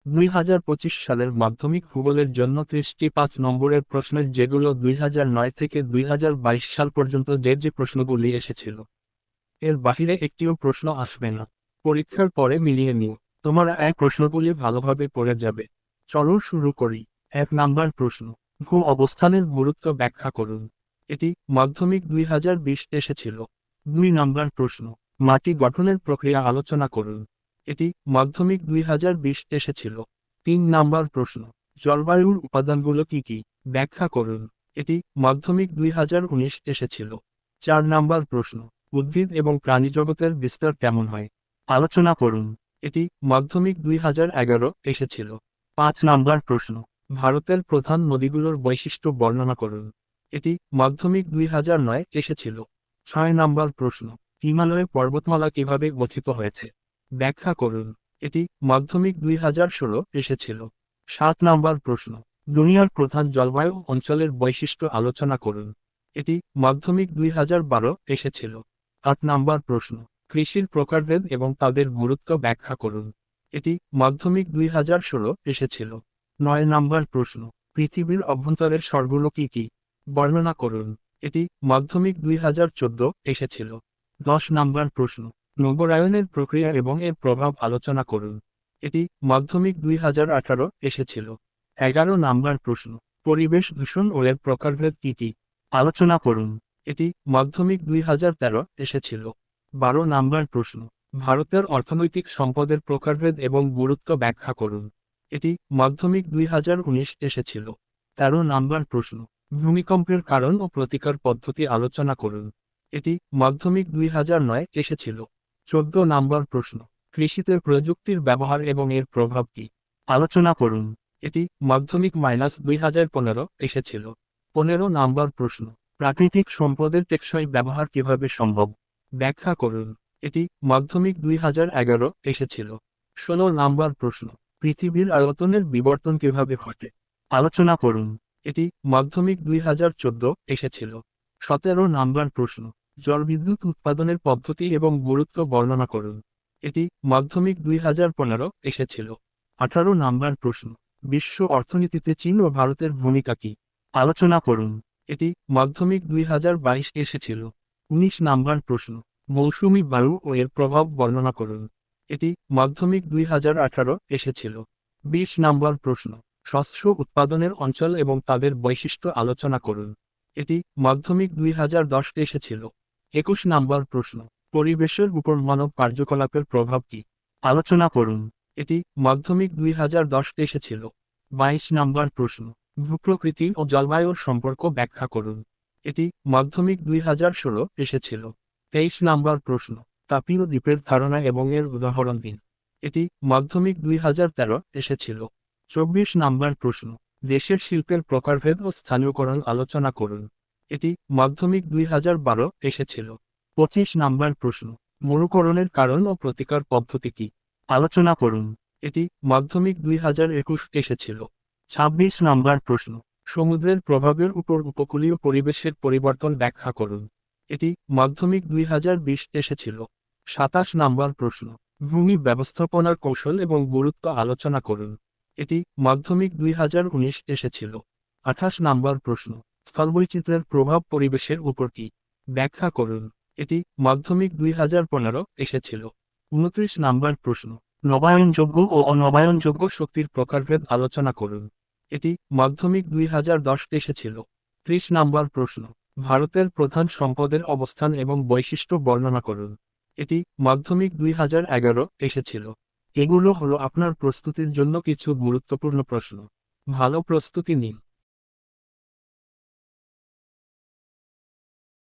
2025 সালের মাধ্যমিক ভূগোলের জন্য 30টি 5 নম্বরের প্রশ্নের যেগুলো 2009 থেকে 2022 সাল পর্যন্ত যে প্রশ্নগুলি এসেছিল এর বাহিরে একটিও প্রশ্ন আসবে না। পরীক্ষার পরে মিলিয়ে নিও, তোমরা এই প্রশ্নগুলি ভালোভাবে পড়ে যাবে। চলো শুরু করি। 1 নাম্বার প্রশ্ন, ভূ অবস্থানের গুরুত্ব ব্যাখ্যা করুন। এটি মাধ্যমিক 2020 এসেছিল। 2 নাম্বার প্রশ্ন, মাটি গঠনের প্রক্রিয়া আলোচনা করুন। এটি মাধ্যমিক 2020 এসেছিল। 3 নাম্বার প্রশ্ন, জলবায়ুর উপাদানগুলো কি কি, ব্যাখ্যা করুন। এটি মাধ্যমিক 2019 এসেছিল। 4 নাম্বার প্রশ্ন, উদ্ভিদ এবং প্রাণীজগতের বিস্তার কেমন হয়, আলোচনা করুন। এটি মাধ্যমিক 2011 এসেছিল। 5 নাম্বার প্রশ্ন, ভারতের প্রধান নদীগুলোর বৈশিষ্ট্য বর্ণনা করুন। এটি মাধ্যমিক 2009 এসেছিল। 6 নাম্বার প্রশ্ন, হিমালয় পর্বতমালা কিভাবে গঠিত হয়েছে, ব্যাখ্যা করুন। এটি মাধ্যমিক 2016 এসেছিল। 7 নাম্বার প্রশ্ন, দুনিয়ার প্রধান জলবায়ু অঞ্চলের বৈশিষ্ট্য আলোচনা করুন। এটি মাধ্যমিক 2012 এসেছিল। 8 নাম্বার প্রশ্ন, কৃষির প্রকারভেদ এবং তাদের গুরুত্ব ব্যাখ্যা করুন। এটি মাধ্যমিক 2016 এসেছিল। 9 নাম্বার প্রশ্ন, পৃথিবীর অভ্যন্তরের স্তরগুলো কি কি, বর্ণনা করুন। এটি মাধ্যমিক 2014 এসেছিল। 10 নাম্বার প্রশ্ন, নগরায়নের প্রক্রিয়া এবং এর প্রভাব আলোচনা করুন। এটি মাধ্যমিক 2018 এসেছিল। 11 নাম্বার প্রশ্ন, পরিবেশ দূষণ ও এর প্রকারভেদ কি কি, আলোচনা করুন। এটি মাধ্যমিক 2013 এসেছিল। 12 নাম্বার প্রশ্ন, ভারতের অর্থনৈতিক সম্পদের প্রকারভেদ এবং গুরুত্ব ব্যাখ্যা করুন। এটি মাধ্যমিক 2019 এসেছিল। 13 নাম্বার প্রশ্ন, ভূমিকম্পের কারণ ও প্রতিকার পদ্ধতি আলোচনা করুন। এটি মাধ্যমিক 2009 এসেছিল। 14 নাম্বার প্রশ্ন, কৃষিতে প্রযুক্তির ব্যবহার এবং এর প্রভাব কি, আলোচনা করুন। এটি মাধ্যমিক -2015 এসেছিল। 15 নাম্বার প্রশ্ন, প্রাকৃতিক সম্পদের টেকসই ব্যবহার কিভাবে সম্ভব, ব্যাখ্যা করুন। এটি মাধ্যমিক 2011 এসেছিল। 16 নাম্বার প্রশ্ন, পৃথিবীর আয়তনের বিবর্তন কিভাবে ঘটে, আলোচনা করুন। এটি মাধ্যমিক 2014 এসেছিল। 17 নাম্বার প্রশ্ন, জলবিদ্যুৎ উৎপাদনের পদ্ধতি এবং গুরুত্ব বর্ণনা করুন। এটি মাধ্যমিক 2015 এসেছিল। 18 নাম্বার প্রশ্ন, বিশ্ব অর্থনীতিতে চীন ও ভারতের ভূমিকা কি, আলোচনা করুন। এটি মাধ্যমিক 2022 এসেছিল। 19 নাম্বার প্রশ্ন, মৌসুমী বায়ু ও এর প্রভাব বর্ণনা করুন। এটি মাধ্যমিক 2018 এসেছিল। 20 নাম্বার প্রশ্ন, শস্য উৎপাদনের অঞ্চল এবং তাদের বৈশিষ্ট্য আলোচনা করুন। এটি মাধ্যমিক 2010 এসেছিল। 21 নাম্বার প্রশ্ন, পরিবেশের উপর মানব কার্যকলাপের প্রভাব কি, আলোচনা করুন। এটি মাধ্যমিক 2010 এসেছিল। 22 নাম্বার প্রশ্ন, ভূপ্রকৃতি ও জলবায়ুর সম্পর্ক ব্যাখ্যা করুন। এটি মাধ্যমিক 2016 এসেছিল। 23 নাম্বার প্রশ্ন, তাপীয় দ্বীপের ধারণা এবং এর উদাহরণ দিন। এটি মাধ্যমিক 2013 এসেছিল। 24 নাম্বার প্রশ্ন, দেশের শিল্পের প্রকারভেদ ও স্থানীয়করণ আলোচনা করুন। এটি মাধ্যমিক 2012 এসেছিল। 25 নাম্বার প্রশ্ন, মরুকরণের কারণ ও প্রতিকার পদ্ধতি কি, আলোচনা করুন। এটি মাধ্যমিক 2021 এসেছিল। 26 নাম্বার প্রশ্ন, সমুদ্রের প্রভাবের উপর উপকূলীয় পরিবেশের পরিবর্তন ব্যাখ্যা করুন। এটি মাধ্যমিক 2020 এসেছিল। 27 নাম্বার প্রশ্ন, ভূমি ব্যবস্থাপনার কৌশল এবং গুরুত্ব আলোচনা করুন। এটি মাধ্যমিক 2019 এসেছিল। 28 নাম্বার প্রশ্ন, স্থলবৈচিত্র্যের প্রভাব পরিবেশের উপর কি, ব্যাখ্যা করুন। এটি মাধ্যমিক 2015 এসেছিল। 29 নাম্বার প্রশ্ন, নবায়নযোগ্য ও অনবায়নযোগ্য শক্তির প্রকারভেদ আলোচনা করুন। এটি মাধ্যমিক 2010 এসেছিল। 30 নাম্বার প্রশ্ন, ভারতের প্রধান সম্পদের অবস্থান এবং বৈশিষ্ট্য বর্ণনা করুন। এটি মাধ্যমিক 2011 এসেছিল। এগুলো হলো আপনার প্রস্তুতির জন্য কিছু গুরুত্বপূর্ণ প্রশ্ন। ভালো প্রস্তুতি নিন।